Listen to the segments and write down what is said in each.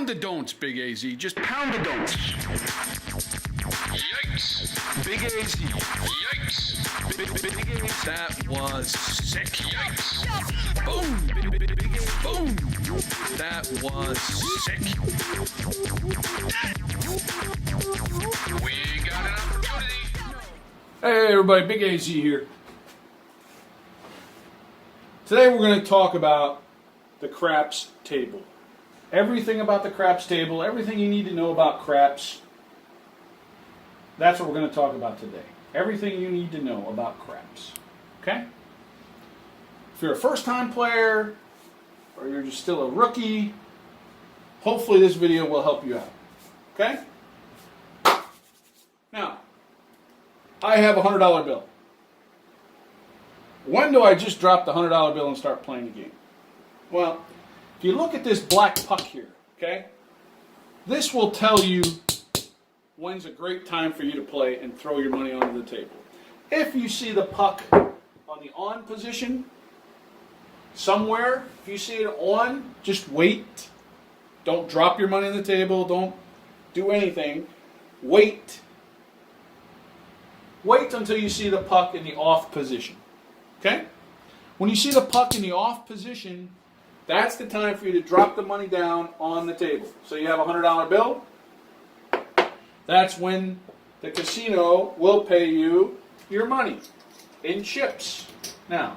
Pound the don'ts, Big AZ. Just pound the don'ts. Yikes. Big AZ. Yikes. Big AZ. That was sick. Yikes. Boom. Big AZ. Boom. That was sick. We got an opportunity. Hey everybody, Big AZ here. Today we're going to talk about the craps table. Everything about the craps table, everything you need to know about craps. That's what we're going to talk about today. Everything you need to know about craps. Okay? If you're a first-time player or you're just still a rookie, hopefully this video will help you out. Okay? Now, I have a $100 bill. When do I just drop the $100 bill and start playing the game? Well, if you look at this black puck here, okay, this will tell you when's a great time for you to play and throw your money onto the table. If you see the puck on the on position somewhere, if you see it on, just wait. Don't drop your money on the table. Don't do anything. Wait. Wait until you see the puck in the off position. Okay? When you see the puck in the off position, that's the time for you to drop the money down on the table. So you have a $100 bill. That's when the casino will pay you your money in chips. Now,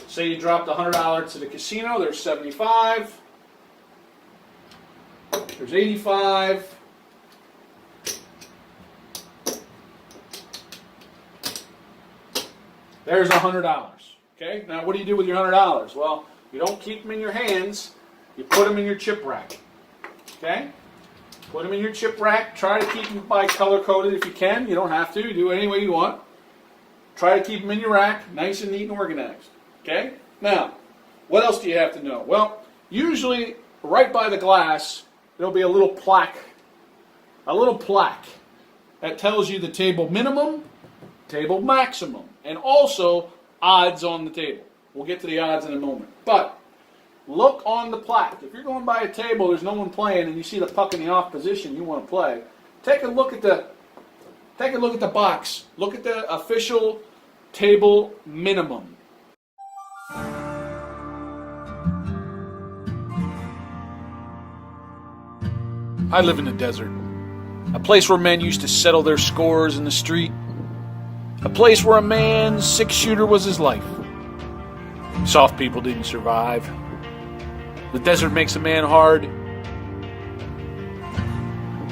say you dropped $100 to the casino, there's 75. There's 85. There's $100. Okay? Now, what do you do with your $100? Well, you don't keep them in your hands. You put them in your chip rack. Okay? Put them in your chip rack. Try to keep them by color-coded if you can. You don't have to. You do it any way you want. Try to keep them in your rack, nice and neat and organized. Okay? Now, what else do you have to know? Well, usually, right by the glass, there'll be a little plaque. A little plaque that tells you the table minimum, table maximum, and also odds on the table. We'll get to the odds in a moment. But look on the plaque. If you're going by a table, there's no one playing, and you see the puck in the off position, you want to play. Take a look at the box. Look at the official table minimum. I live in the desert, a place where men used to settle their scores in the street. A place where a man's six-shooter was his life. Soft people didn't survive. The desert makes a man hard.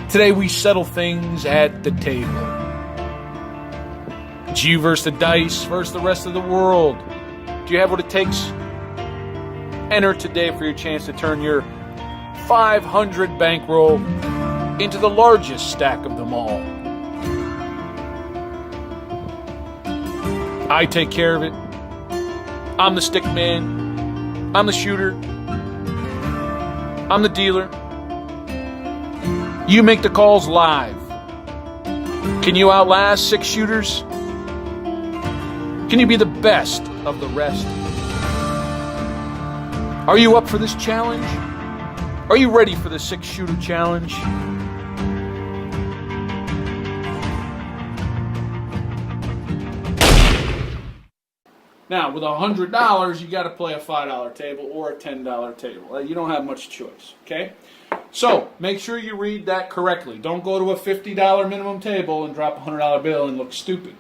Today we settle things at the table. It's you versus the dice versus the rest of the world. Do you have what it takes? Enter today for your chance to turn your 500 bankroll into the largest stack of them all. I take care of it. I'm the stick man. I'm the shooter. I'm the dealer. You make the calls live. Can you outlast six shooters? Can you be the best of the rest? Are you up for this challenge? Are you ready for the six-shooter challenge? Now, with $100, you got to play a $5 table or a $10 table. You don't have much choice, okay? So, make sure you read that correctly. Don't go to a $50 minimum table and drop a $100 bill and look stupid.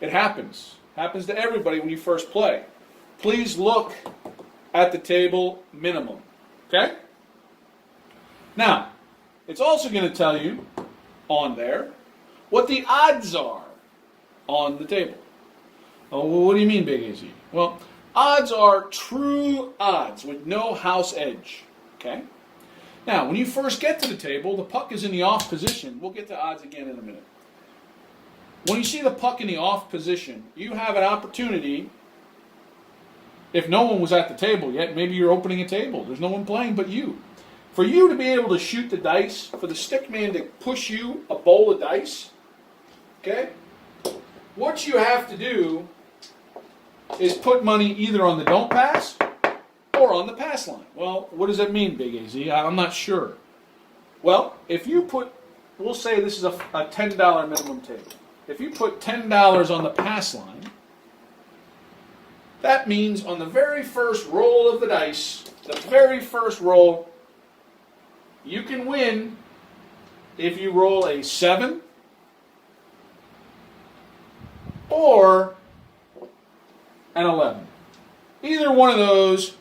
It happens. It happens to everybody when you first play. Please look at the table minimum, okay? Now, it's also going to tell you on there what the odds are on the table. Oh, well, what do you mean, Big AZ? Well, odds are true odds with no house edge. Okay? Now, when you first get to the table, the puck is in the off position. We'll get to odds again in a minute. When you see the puck in the off position, you have an opportunity. If no one was at the table yet, maybe you're opening a table. There's no one playing but you. For you to be able to shoot the dice, for the stick man to push you a bowl of dice, okay, what you have to do is put money either on the don't pass or or on the pass line. Well, what does that mean, Big AZ? I'm not sure. Well, if you put, we'll say this is a $10 minimum table. If you put $10 on the pass line, that means on the very first roll of the dice, the very first roll, you can win if you roll a 7 or an 11. Either one of those,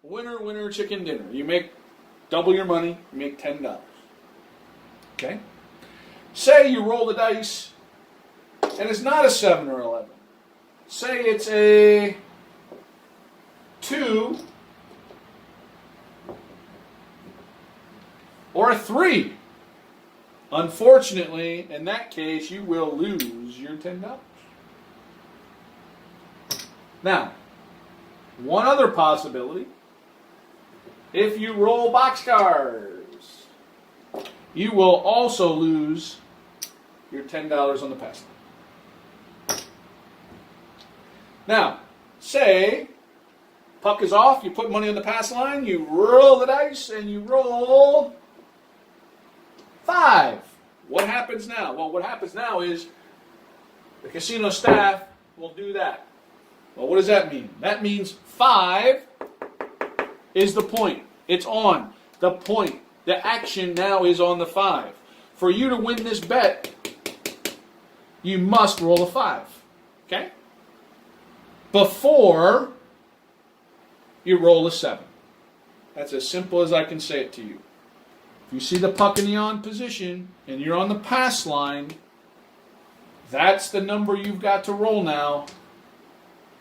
winner, winner, chicken dinner. You make double your money, you make $10. Okay? Say you roll the dice and it's not a 7 or 11. Say it's a 2 or a 3. Unfortunately, in that case, you will lose your $10. Now, one other possibility, if you roll boxcars, you will also lose your $10 on the pass line. Now, say puck is off, you put money on the pass line, you roll the dice, and you roll 5. What happens now? Well, what happens now is the casino staff will do that. Well, what does that mean? That means 5 is the point. It's on. The point. The action now is on the 5. For you to win this bet, you must roll a 5. Okay? Before you roll a 7. That's as simple as I can say it to you. If you see the puck in the on position and you're on the pass line, that's the number you've got to roll now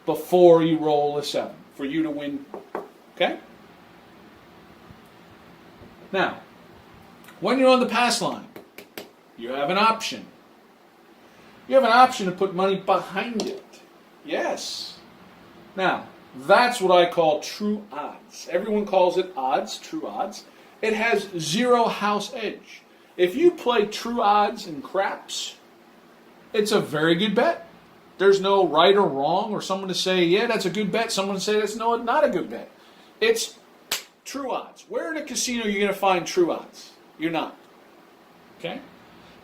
before you roll a 7 for you to win. Okay? Now, when you're on the pass line, you have an option. You have an option to put money behind it. Yes. Now, that's what I call true odds. Everyone calls it odds, true odds. It has 0 house edge. If you play true odds and craps, it's a very good bet. There's no right or wrong or someone to say, yeah, that's a good bet. Someone to say, that's not a good bet. It's true odds. Where in a casino are you going to find true odds? You're not. Okay?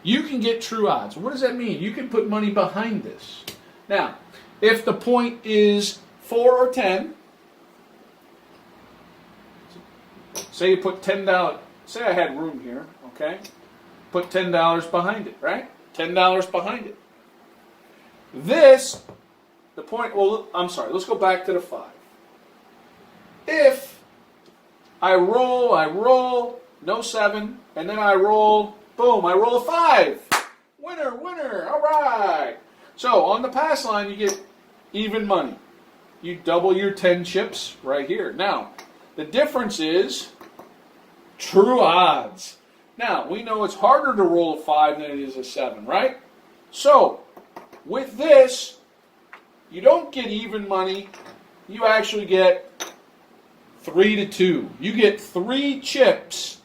You can get true odds. What does that mean? You can put money behind this. Now, if the point is 4 or 10, say you put $10, say I had room here, okay? Put $10 behind it, right? $10 behind it. This, the point, well, I'm sorry, let's go back to the 5. If I roll, no 7, and then I roll, boom, I roll a 5. Winner, winner, all right. So on the pass line, you get even money. You double your 10 chips right here. Now, the difference is true odds. Now, we know it's harder to roll a 5 than it is a 7, right? So, with this, you don't get even money. You actually get 3 to 2. You get 3 chips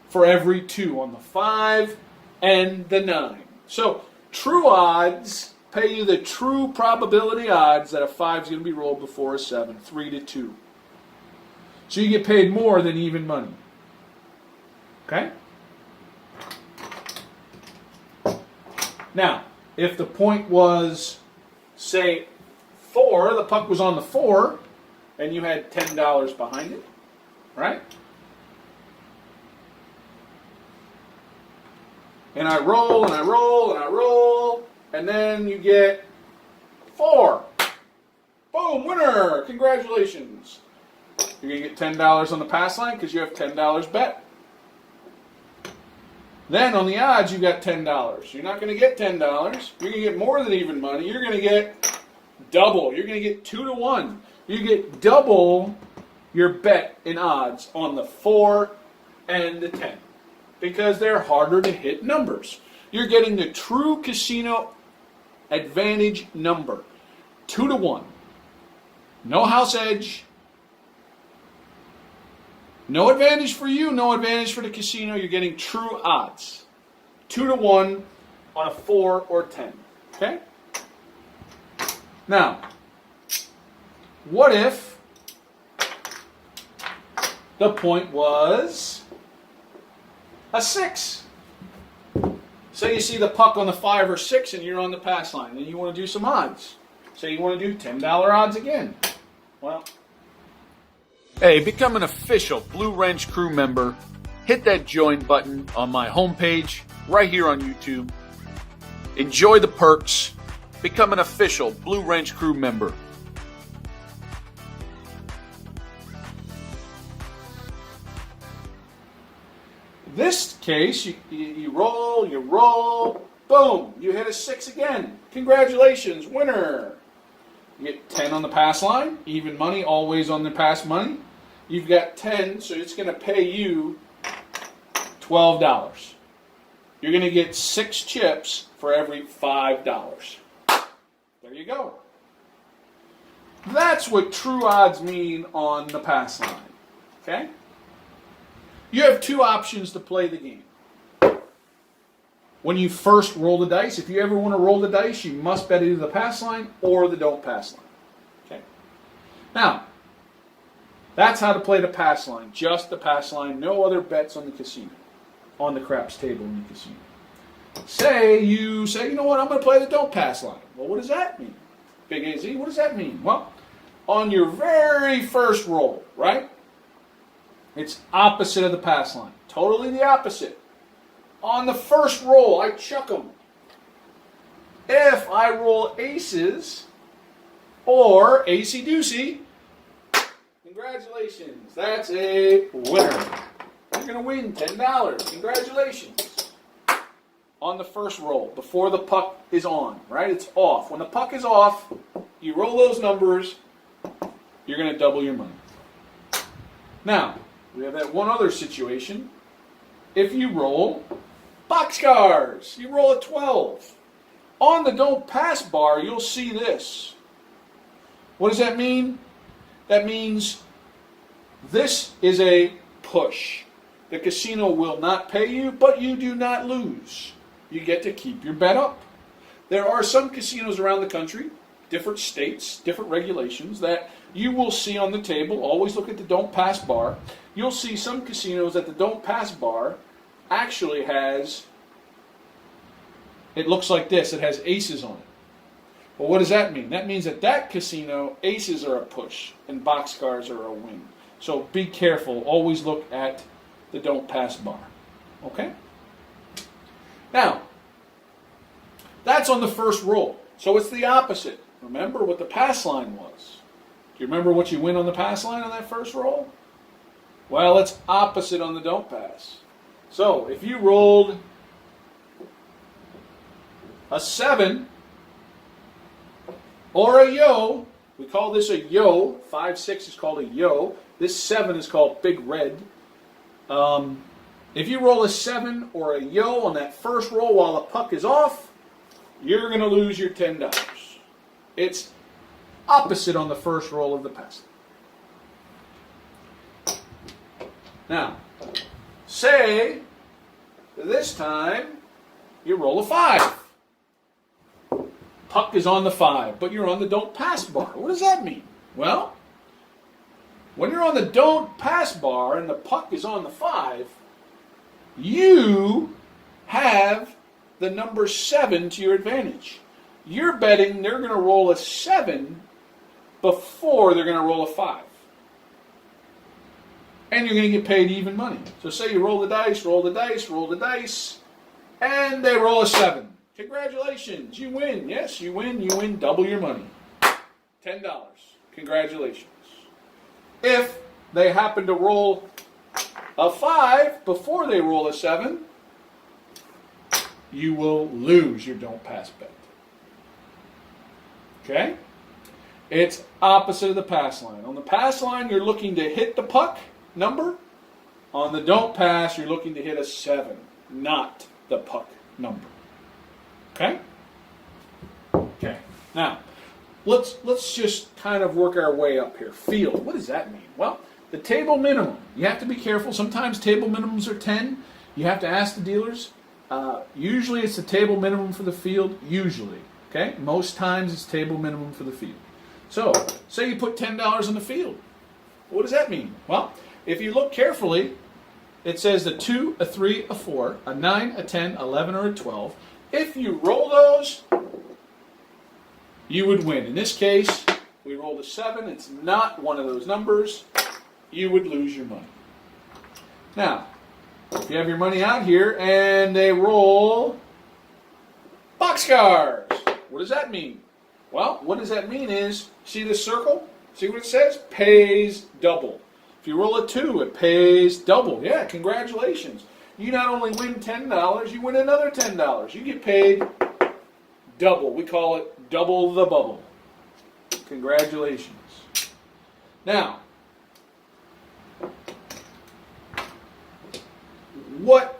for every 2 on the 5 and the 9. So, true odds pay you the true probability odds that a 5 is going to be rolled before a 7, 3 to 2. So you get paid more than even money. Okay? Now, if the point was, say, 4, the puck was on the 4, and you had $10 behind it, right? And I roll, and I roll, and I roll, and then you get 4. Boom, winner! Congratulations. You're going to get $10 on the pass line because you have $10 bet. Then on the odds, you got $10. You're not going to get $10. You're going to get more than even money. You're going to get double. You're going to get 2 to 1. You get double your bet in odds on the 4 and the 10 because they're harder to hit numbers. You're getting the true casino advantage number. 2 to 1. No house edge. No advantage for you, no advantage for the casino. You're getting true odds. 2 to 1 on a 4 or 10. Okay? Now, what if The point was a 6. Say you see the puck on the 5 or 6 and you're on the pass line and you want to do some odds. Say you want to do $10 odds again. Well, hey, become an official Blue Wrench crew member. Hit that join button on my homepage right here on YouTube. Enjoy the perks. Become an official Blue Wrench crew member. This case, you roll, boom, you hit a 6 again. Congratulations, winner. You get 10 on the pass line, even money, always on the pass money. You've got 10, so it's going to pay you $12. You're going to get 6 chips for every $5. There you go. That's what true odds mean on the pass line. Okay? You have 2 options to play the game. When you first roll the dice, if you ever want to roll the dice, you must bet either the pass line or the don't pass line. Okay. Now, that's how to play the pass line. Just the pass line. No other bets on the casino. On the craps table in the casino. Say, you know what, I'm going to play the don't pass line. Well, what does that mean? Big AZ, what does that mean? Well, on your very first roll, right? It's opposite of the pass line. Totally the opposite. On the first roll, I chuck them. If I roll aces or acey-deucey, congratulations. That's a winner. You're going to win $10. Congratulations. On the first roll, before the puck is on, right? It's off. When the puck is off, you roll those numbers, you're going to double your money. Now, we have that one other situation. If you roll boxcars, you roll a 12. On the don't pass bar, you'll see this. What does that mean? That means this is a push. The casino will not pay you, but you do not lose. You get to keep your bet up. There are some casinos around the country, different states, different regulations, that you will see on the table. Always look at the don't pass bar. You'll see some casinos that the don't pass bar actually has, it looks like this, it has aces on it. Well, what does that mean? That means at that casino, aces are a push and boxcars are a win. So be careful. Always look at the don't pass bar. Okay? Now, that's on the first roll. So it's the opposite. Remember what the pass line was. Do you remember what you win on the pass line on that first roll? Well, it's opposite on the don't pass. So if you rolled a 7 or a yo, we call this a yo. 5-6 is called a yo. This 7 is called big red. If you roll a 7 or a yo on that first roll while the puck is off, you're going to lose your $10. It's opposite on the first roll of the pass. Now, say this time you roll a 5. Puck is on the 5, but you're on the don't pass bar. What does that mean? Well, when you're on the don't pass bar and the puck is on the 5, you have the number 7 to your advantage. You're betting they're going to roll a 7 before they're going to roll a 5. And you're going to get paid even money. So say you roll the dice, and they roll a 7. Congratulations, you win. Yes, you win double your money. $10. Congratulations. If they happen to roll a 5 before they roll a 7, you will lose your don't pass bet. Okay? It's opposite of the pass line. On the pass line, you're looking to hit the puck number. On the don't pass, you're looking to hit a 7, not the puck number. Okay? Okay. Now, let's just kind of work our way up here. Field. What does that mean? Well, the table minimum. You have to be careful. Sometimes table minimums are 10. You have to ask the dealers. Usually it's the table minimum for the field. Usually. Okay? Most times it's table minimum for the field. So, say you put $10 in the field. What does that mean? Well, if you look carefully, it says a 2, a 3, a 4, a 9, a 10, 11, or a 12. If you roll those, you would win. In this case, we rolled a 7. It's not one of those numbers. You would lose your money. Now, if you have your money out here and they roll boxcars, what does that mean? Well, what does that mean is, see this circle? See what it says? Pays double. If you roll a 2, it pays double. Yeah, congratulations. You not only win $10, you win another $10. You get paid double. We call it double the bubble. Congratulations. Now, let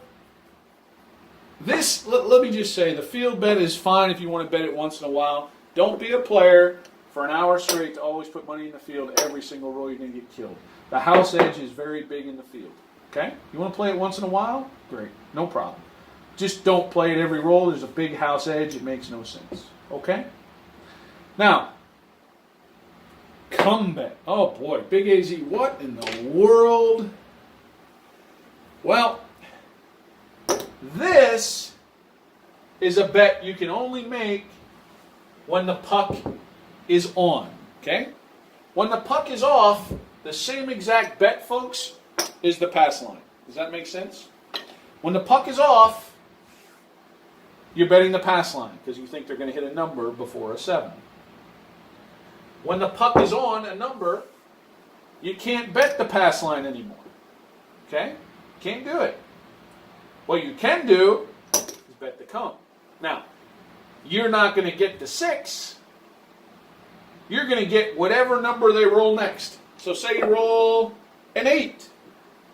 me just say, the field bet is fine if you want to bet it once in a while. Don't be a player for an hour straight to always put money in the field. Every single roll you're going to get killed. The house edge is very big in the field. Okay? You want to play it once in a while? Great. No problem. Just don't play it every roll. There's a big house edge. It makes no sense. Okay? Now, come bet. Oh boy, Big AZ, what in the world? Well, this is a bet you can only make when the puck is on. Okay? When the puck is off, the same exact bet, folks, is the pass line. Does that make sense? When the puck is off, you're betting the pass line because you think they're going to hit a number before a 7. When the puck is on a number, you can't bet the pass line anymore. Okay? Can't do it. What you can do is bet the come. Now, you're not going to get the 6. You're going to get whatever number they roll next. So say you roll an 8.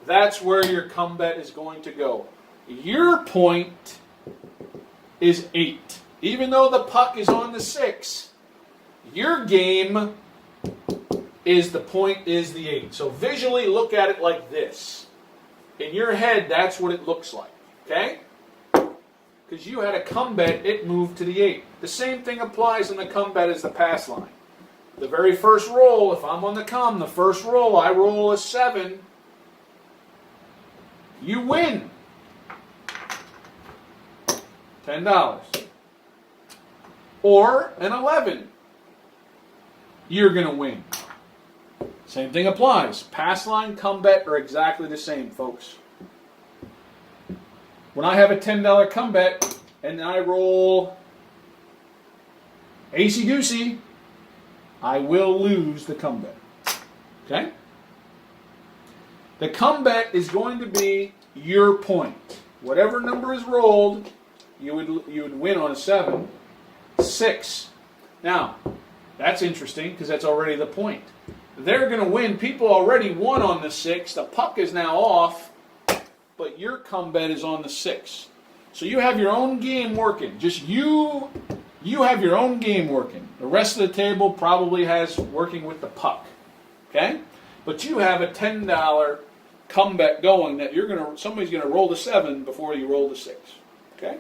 That's where your come bet is going to go. Your point is 8. Even though the puck is on the 6, your game is the point is the 8. So visually look at it like this. In your head, that's what it looks like. Okay? Because you had a come bet, it moved to the 8. The same thing applies in the come bet as the pass line. The very first roll, if I'm on the come, the first roll, I roll a 7. You win. $10. Or an 11. You're going to win. Same thing applies. Pass line, come bet are exactly the same, folks. When I have a $10 come bet and I roll Acey Deucey, I will lose the come bet. Okay? The come bet is going to be your point. Whatever number is rolled, you would win on a 7. 6. Now, that's interesting because that's already the point. They're going to win. People already won on the 6. The puck is now off, but your come bet is on the 6. So you have your own game working. Just you have your own game working. The rest of the table probably has working with the puck. Okay? But you have a $10 come bet going that somebody's going to roll the 7 before you roll the 6. Okay?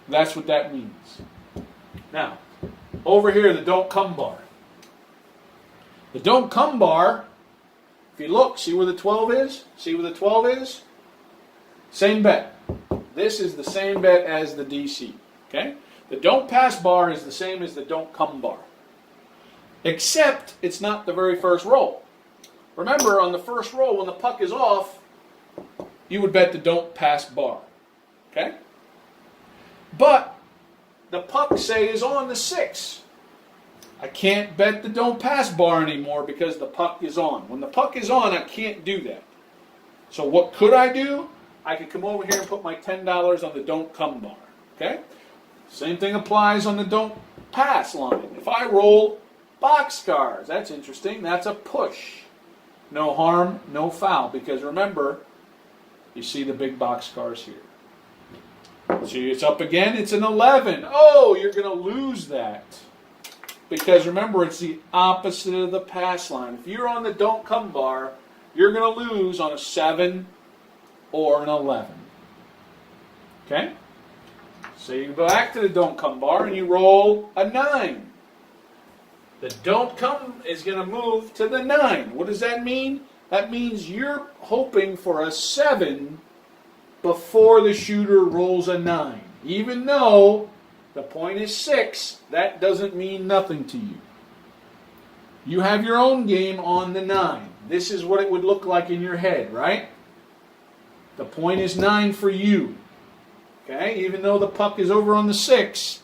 That's what that means. Now, over here, the don't come bar. The don't come bar, if you look, see where the 12 is? See where the 12 is? Same bet. This is the same bet as the DC. Okay? The don't pass bar is the same as the don't come bar. Except it's not the very first roll. Remember, on the first roll, when the puck is off, you would bet the don't pass bar. Okay? But the puck, say, is on the 6. I can't bet the don't pass bar anymore because the puck is on. When the puck is on, I can't do that. So what could I do? I could come over here and put my $10 on the don't come bar. Okay? Same thing applies on the don't pass line. If I roll boxcars, that's interesting. That's a push. No harm, no foul. Because remember, you see the big boxcars here. See, it's up again. It's an 11. Oh, you're going to lose that. Because remember, it's the opposite of the pass line. If you're on the don't come bar, you're going to lose on a 7 or an 11. Okay? So you go back to the don't come bar and you roll a 9. The don't come is going to move to the 9. What does that mean? That means you're hoping for a 7 before the shooter rolls a 9. Even though the point is 6, that doesn't mean nothing to you. You have your own game on the 9. This is what it would look like in your head, right? The point is 9 for you. Okay? Even though the puck is over on the 6,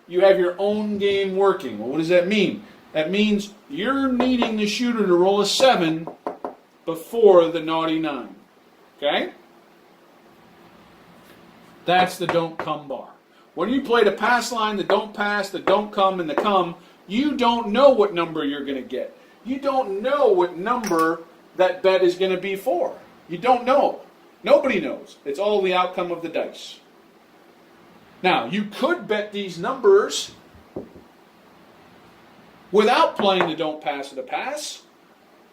you have your own game working. Well, what does that mean? That means you're needing the shooter to roll a 7 before the naughty 9. Okay? That's the don't come bar. When you play the pass line, the don't pass, the don't come, and the come, you don't know what number you're going to get. You don't know what number that bet is going to be for. You don't know. Nobody knows. It's all the outcome of the dice. Now, you could bet these numbers without playing the don't pass or the pass,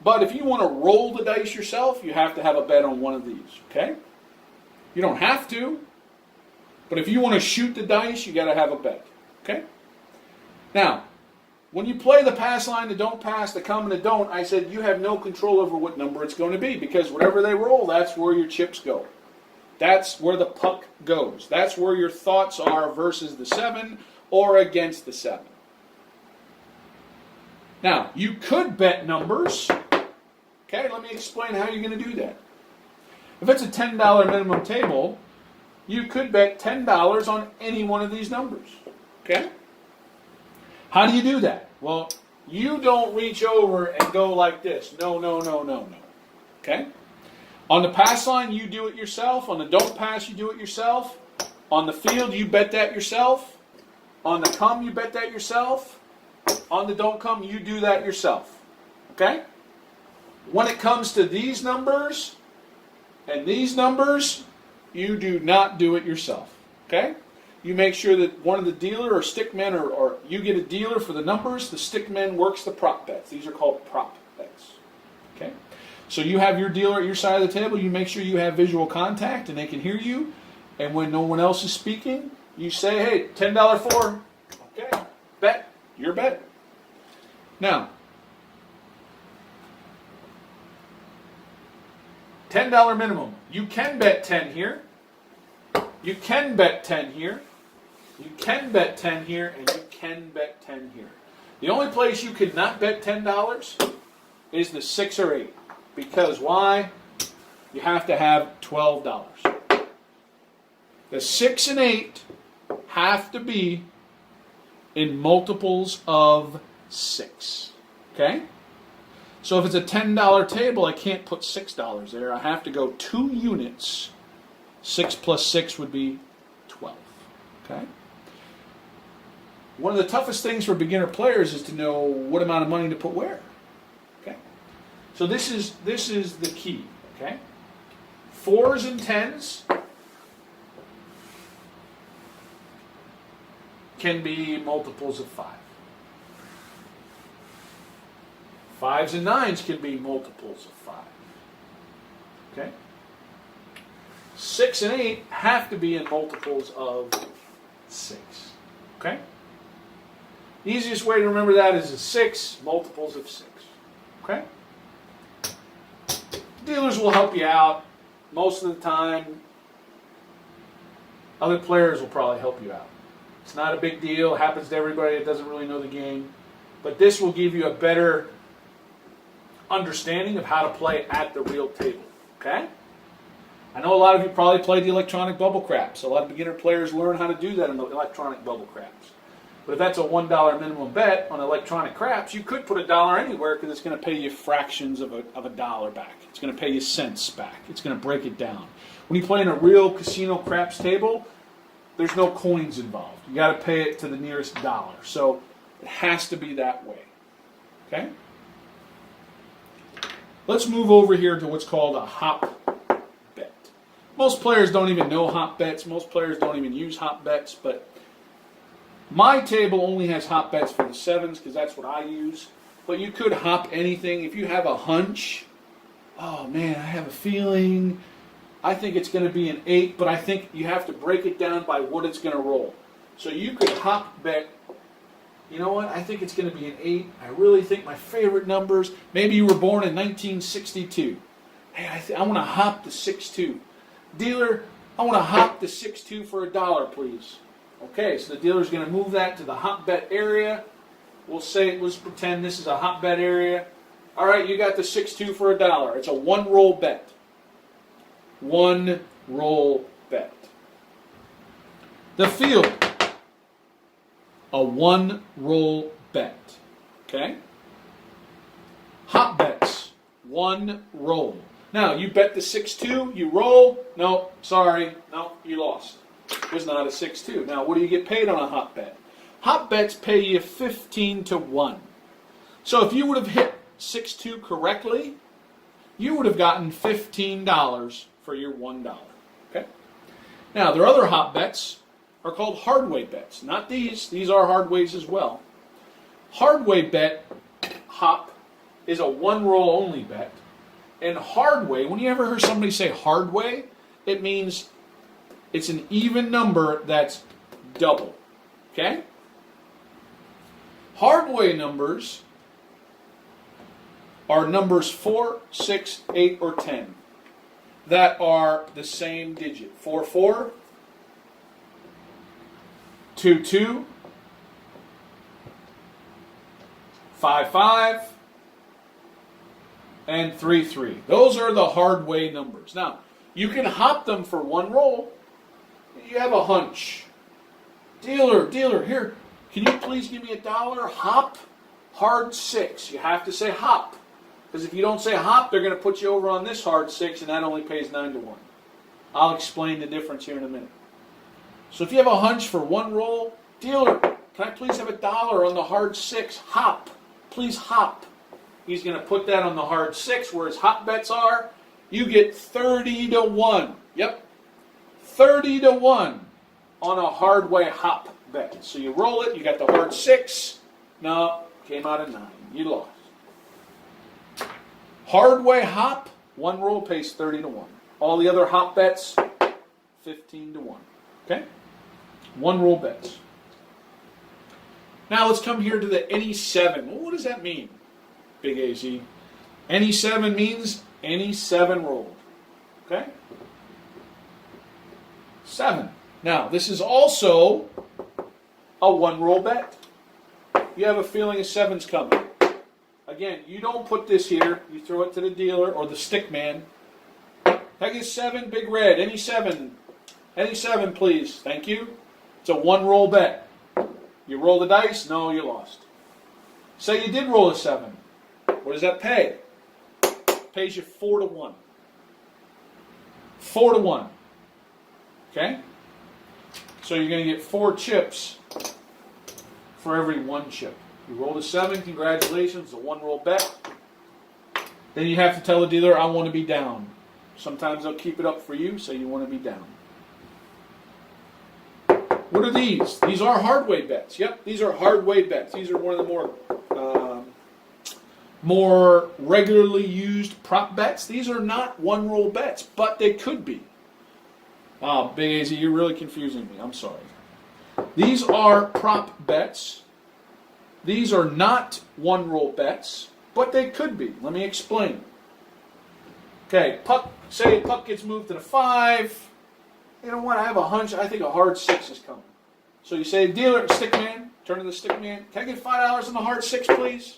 but if you want to roll the dice yourself, you have to have a bet on one of these, okay? You don't have to, but if you want to shoot the dice, you got to have a bet, okay? Now, when you play the pass line, the don't pass, the come, and the don't, I said you have no control over what number it's going to be because whatever they roll, that's where your chips go. That's where the puck goes. That's where your thoughts are versus the 7 or against the 7. Now, you could bet numbers. Okay, let me explain how you're going to do that. If it's a $10 minimum table, you could bet $10 on any one of these numbers. Okay? How do you do that? Well, you don't reach over and go like this. No, no, no, no, no. Okay? On the pass line, you do it yourself. On the don't pass, you do it yourself. On the field, you bet that yourself. On the come, you bet that yourself. On the don't come, you do that yourself. Okay? When it comes to these numbers and these numbers, you do not do it yourself. Okay? You make sure that one of the dealer or stickmen or you get a dealer for the numbers, the stickman works the prop bets. These are called prop bets. Okay? So you have your dealer at your side of the table, you make sure you have visual contact and they can hear you. And when no one else is speaking, you say, hey, $10 for. Okay, bet. Your bet. Now, $10 minimum. You can bet 10 here. You can bet 10 here. You can bet 10 here, and you can bet 10 here. The only place you could not bet $10 is the 6 or 8. Because why? You have to have $12. The 6 and 8 have to be in multiples of 6. Okay? So if it's a $10 table, I can't put $6 there. I have to go 2 units. 6 plus 6 would be 12. Okay? One of the toughest things for beginner players is to know what amount of money to put where. Okay? So this is the key. Okay? 4s and 10s can be multiples of 5. 5s and 9s can be multiples of 5. Okay? 6 and 8 have to be in multiples of 6. Okay? The easiest way to remember that is a 6, multiples of 6. Okay? Dealers will help you out most of the time. Other players will probably help you out. It's not a big deal. It happens to everybody that doesn't really know the game. But this will give you a better understanding of how to play at the real table. Okay? I know a lot of you probably played the electronic bubble craps. A lot of beginner players learn how to do that in the electronic bubble craps. But if that's a $1 minimum bet on electronic craps, you could put $1 anywhere because it's going to pay you fractions of a dollar back. It's going to pay you cents back. It's going to break it down. When you play in a real casino craps table, there's no coins involved. You got to pay it to the nearest dollar. So it has to be that way. Okay? Let's move over here to what's called a hop bet. Most players don't even know hop bets. Most players don't even use hop bets, but my table only has hop bets for the 7s because that's what I use. But you could hop anything. If you have a hunch, oh man, I have a feeling, I think it's going to be an 8, but I think you have to break it down by what it's going to roll. So you could hop bet You know what? I think it's going to be an 8. I really think my favorite numbers. Maybe you were born in 1962. Hey, I want to hop the 6-2. Dealer, I want to hop the 6-2 for $1, please. Okay, so the dealer's going to move that to the hop bet area. Let's pretend this is a hop bet area. All right, you got the 6-2 for $1. It's a one-roll bet. One-roll bet. The field, a one-roll bet. Okay? Hop bets, one roll. Now, you bet the 6-2, you roll. No, sorry. No, you lost. It was not a 6-2. Now, what do you get paid on a hop bet? Hop bets pay you 15 to 1. So if you would have hit 6-2 correctly, you would have gotten $15 for your $1. Okay? Now, there are other hop bets are called hardway bets. Not these. These are hardways as well. Hardway bet hop is a one-roll only bet. And hardway, when you ever hear somebody say hardway, it means it's an even number that's double. Okay? Hardway numbers are numbers 4, 6, 8, or 10 that are the same digit. 4-4, 2-2, 5-5, and 3-3. Those are the hardway numbers. Now, you can hop them for one roll. You have a hunch. Dealer, here, can you please give me $1? Hop, hard 6. You have to say hop. Because if you don't say hop, they're going to put you over on this hard 6, and that only pays 9 to 1. I'll explain the difference here in a minute. So if you have a hunch for one roll, dealer, can I please have $1 on the hard 6? Hop. Please hop. He's going to put that on the hard 6 where his hop bets are. You get 30 to 1. Yep. 30 to 1 on a hardway hop bet. So you roll it, you got the hard 6. No, came out of 9. You lost. Hardway hop, one roll pays 30 to 1. All the other hop bets, 15 to 1. Okay? One roll bets. Now let's come here to the any 7. Well, what does that mean, Big AZ? Any 7 means any 7 rolled. Okay? 7. Now, this is also a one roll bet. You have a feeling a 7's coming. Again, you don't put this here. You throw it to the dealer or the stick man. Heck is 7, big red. Any 7. Any 7, please. Thank you. It's a one roll bet. You roll the dice. No, you lost. Say you did roll a 7. What does that pay? It pays you 4 to 1. 4 to 1. Okay? So you're going to get 4 chips for every 1 chip. You rolled a 7, congratulations, it's a one roll bet. Then you have to tell the dealer, I want to be down. Sometimes they'll keep it up for you, so you want to be down. What are these? These are hardway bets. Yep, these are hardway bets. These are one of the more regularly used prop bets. These are not one roll bets, but they could be. Big AZ, you're really confusing me. I'm sorry. These are prop bets. These are not one roll bets, but they could be. Let me explain. Okay, say puck gets moved to the 5. You know what? I have a hunch. I think a hard 6 is coming. So you say, dealer, stick man, turn to the stick man. Can I get $5 on the hard 6, please?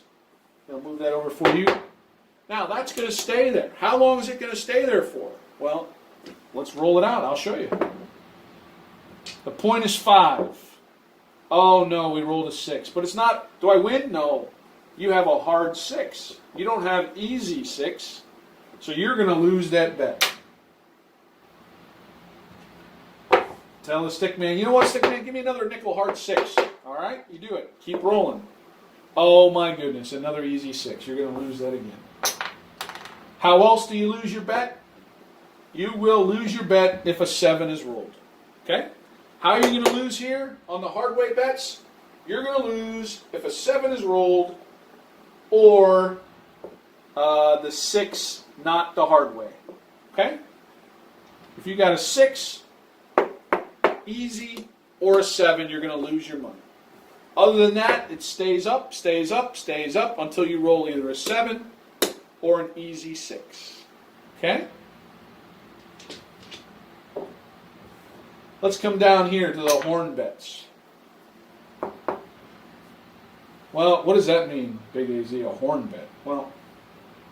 They'll move that over for you. Now, that's going to stay there. How long is it going to stay there for? Well, let's roll it out. I'll show you. The point is 5. Oh, no, we rolled a 6. But it's not, do I win? No. You have a hard 6. You don't have easy 6. So you're going to lose that bet. Tell the stick man, you know what, stick man, give me another nickel hard 6. All right? You do it. Keep rolling. Oh, my goodness, another easy 6. You're going to lose that again. How else do you lose your bet? You will lose your bet if a 7 is rolled. Okay? How are you going to lose here on the hardway bets? You're going to lose if a 7 is rolled or the 6, not the hardway. Okay? If you got a 6, easy, or a 7, you're going to lose your money. Other than that, it stays up, stays up, stays up until you roll either a 7 or an easy 6. Okay? Let's come down here to the horn bets. Well, what does that mean, Big AZ, a horn bet? Well,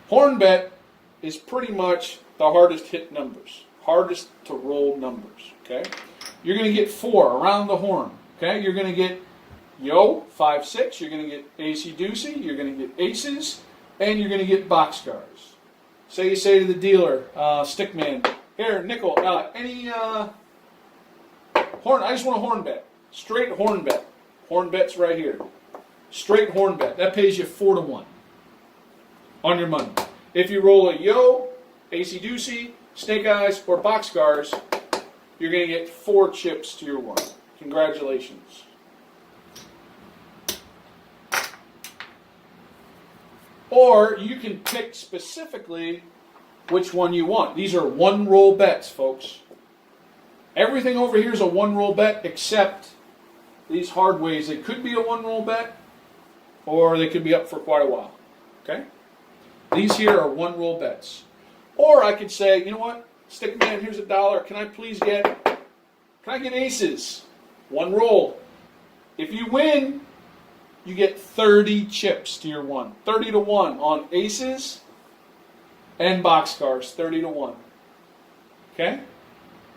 horn bet is pretty much the hardest hit numbers, hardest to roll numbers, okay? You're going to get 4 around the horn, okay? You're going to get yo, 5, 6, you're going to get AC deucey, you're going to get aces, and you're going to get boxcars. Say you say to the dealer, stickman, here, nickel, any horn, I just want a horn bet. Straight horn bet. Horn bet's right here. Straight horn bet. That pays you 4 to 1 on your money. If you roll a yo, AC deucey, snake eyes, or boxcars, you're going to get 4 chips to your 1. Congratulations. Or you can pick specifically which one you want. These are 1-roll bets, folks. Everything over here is a 1-roll bet except these hard ways. They could be a 1-roll bet or they could be up for quite a while. Okay? These here are 1-roll bets. Or I could say, you know what? Stickman, here's $1. Can I get aces? 1 roll. If you win, you get 30 chips to your 1. 30 to 1 on aces and boxcars. 30 to 1. Okay?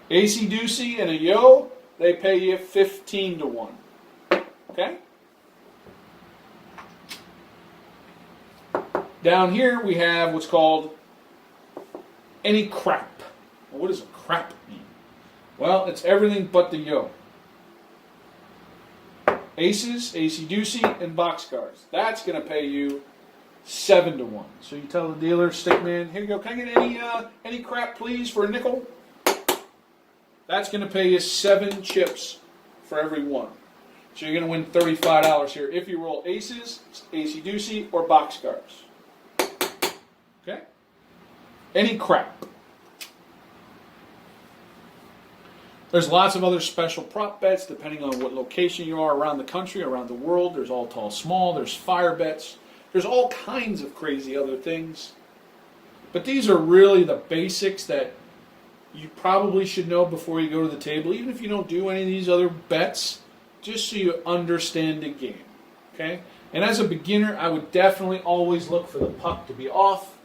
AC deucey and a yo, they pay you 15 to 1. Okay? Down here we have what's called any crap. Well, what does a crap mean? Well, it's everything but the yo. Aces, AC deucey, and boxcars. That's going to pay you 7 to 1. So you tell the dealer, stickman, here you go. Can I get any crap, please, for a nickel? That's going to pay you 7 chips for every 1. So you're going to win $35 here if you roll aces, AC deucey, or boxcars. Okay? Any crap. There's lots of other special prop bets depending on what location you are around the country, around the world. There's all tall, small. There's fire bets. There's all kinds of crazy other things. But these are really the basics that you probably should know before you go to the table, even if you don't do any of these other bets, just so you understand the game. Okay? And as a beginner, I would definitely always look for the puck to be off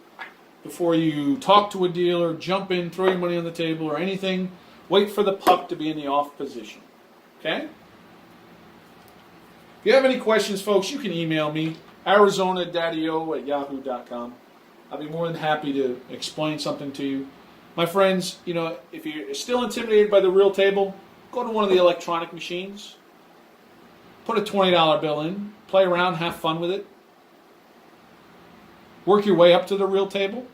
before you talk to a dealer, jump in, throw your money on the table or anything. Wait for the puck to be in the off position. Okay? If you have any questions, folks, you can email me, ArizonaDaddyO@yahoo.com. I'll be more than happy to explain something to you. My friends, you know, if you're still intimidated by the real table, go to one of the electronic machines. Put a $20 bill in. Play around, have fun with it. Work your way up to the real table.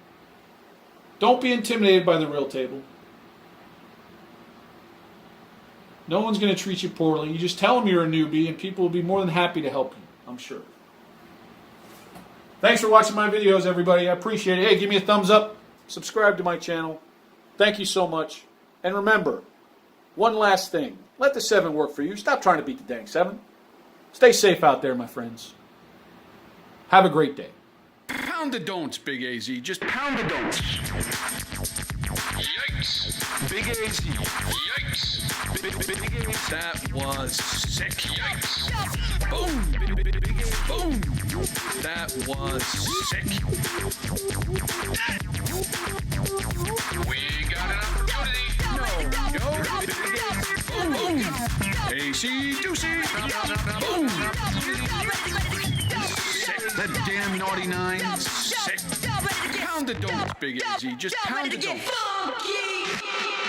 Don't be intimidated by the real table. No one's going to treat you poorly. You just tell them you're a newbie and people will be more than happy to help you, I'm sure. Thanks for watching my videos, everybody. I appreciate it. Hey, give me a thumbs up. Subscribe to my channel. Thank you so much. And remember, one last thing. Let the 7 work for you. Stop trying to beat the dang 7. Stay safe out there, my friends. Have a great day. Pound the don'ts, Big AZ. Just pound the don'ts. Yikes. Big AZ. Yikes. Big AZ. That was sick. Yikes. Boom. Big AZ. Boom. That was sick. We got an opportunity. Yo. Big AZ. Boom. AC deucey. Boom. Sick. That damn naughty 9. Sick. Pound the don'ts, Big AZ. Just pound the don'ts. Funky!